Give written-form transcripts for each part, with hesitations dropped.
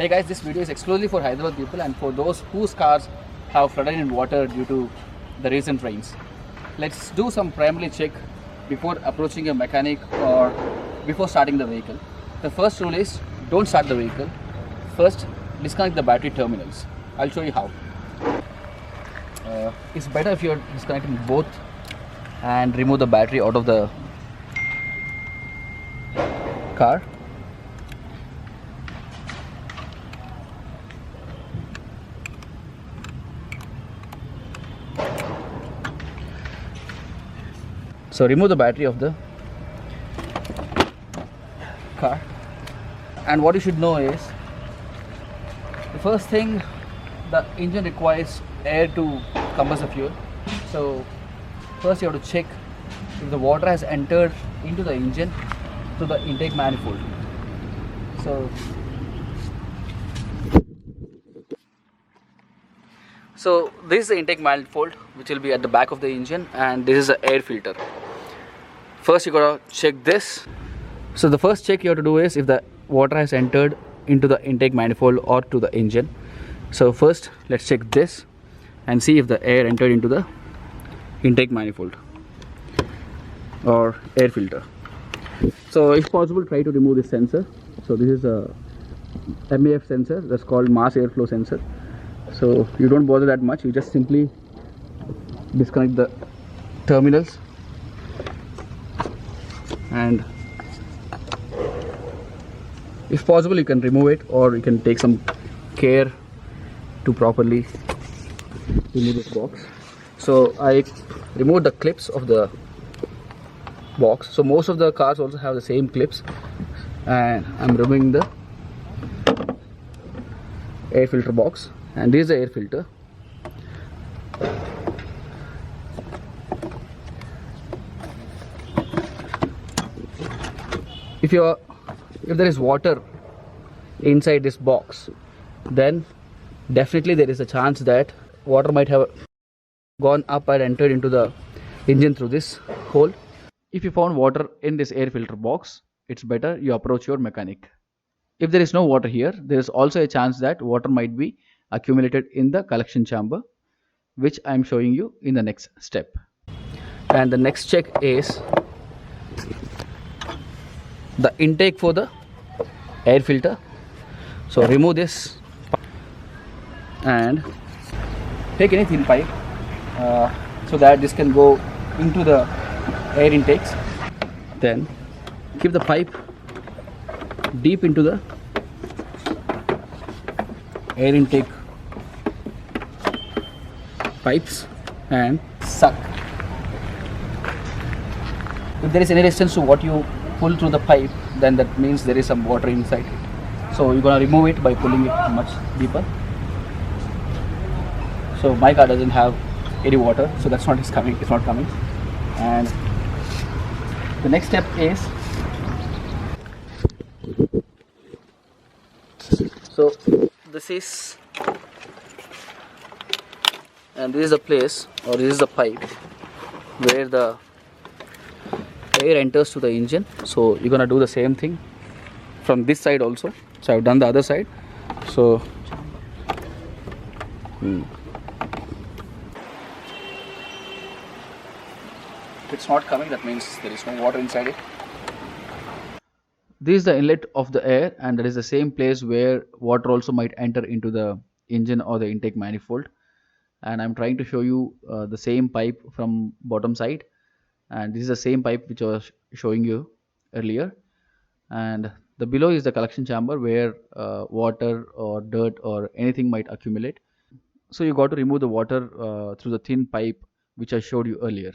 Hey guys, this video is exclusively for Hyderabad people and for those whose cars have flooded in water due to the recent rains. Let's do some primary check before approaching a mechanic or before starting the vehicle. The first rule is don't start the vehicle. First, disconnect the battery terminals. I'll show you how. It's better if you're disconnecting both and remove the battery out of the car. So remove the battery of the car, and what you should know is the first thing, the engine requires air to combust the fuel. So first you have to check if the water has entered into the engine through the intake manifold. So this is the intake manifold which will be at the back of the engine, and this is the air filter. First you gotta check this. So the first check you have to do is if the water has entered into the intake manifold or to the engine. So first let's check this and see if the air entered into the intake manifold or air filter. So if possible, try to remove this sensor. So this is a MAF sensor, that's called mass airflow sensor. So you don't bother that much, you just simply disconnect the terminals and if possible you can remove it, or you can take some care to properly remove this box. So I removed the clips of the box. So most of the cars also have the same clips, and I'm removing the air filter box, and this is the air filter. If there is water inside this box, then definitely there is a chance that water might have gone up and entered into the engine through this hole. If you found water in this air filter box, it's better you approach your mechanic. If there is no water here, there is also a chance that water might be accumulated in the collection chamber, which I am showing you in the next step. And the next check is the intake for the air filter. So remove this and take any thin pipe so that this can go into the air intakes. Then keep the pipe deep into the air intake pipes and suck. If there is any resistance to what you pull through the pipe, then that means there is some water inside it. So you're gonna remove it by pulling it much deeper. So my car doesn't have any water, so that's not coming. It's not coming. And the next step is, so this is, and this is the place, or this is the pipe where the air enters to the engine. So you're gonna do the same thing from this side also. So I've done the other side. So if it's not coming, that means there is no water inside it. This is the inlet of the air, and that is the same place where water also might enter into the engine or the intake manifold. And I'm trying to show you the same pipe from bottom side, and this is the same pipe which I was showing you earlier. And the below is the collection chamber where water or dirt or anything might accumulate. So you got to remove the water through the thin pipe which I showed you earlier.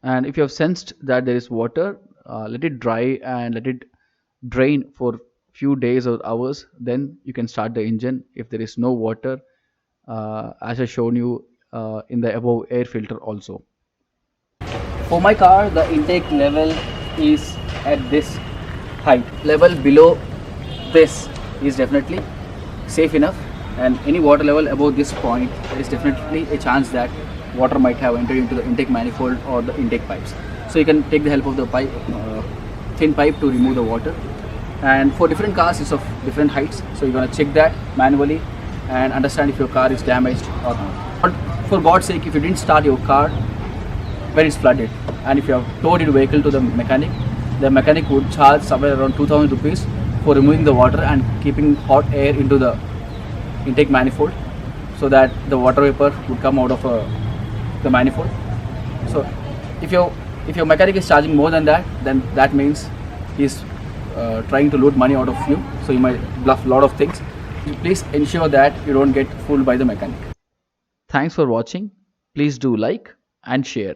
And if you have sensed that there is water, let it dry and let it drain for few days or hours, then you can start the engine. If there is no water, as I shown you in the above air filter also. For my car, the intake level is at this height. Level below this is definitely safe enough, and any water level above this point, there is definitely a chance that water might have entered into the intake manifold or the intake pipes. So you can take the help of the pipe, thin pipe, to remove the water. And for different cars it's of different heights, so you're going to check that manually and understand if your car is damaged or not. But for God's sake, if you didn't start your car when it's flooded and if you have towed your vehicle to the mechanic would charge somewhere around 2000 rupees for removing the water and keeping hot air into the intake manifold so that the water vapor would come out of the manifold. So if your mechanic is charging more than that, then that means he's trying to loot money out of you, so you might bluff a lot of things. Please ensure that you don't get fooled by the mechanic. Thanks for watching. Please do like and share.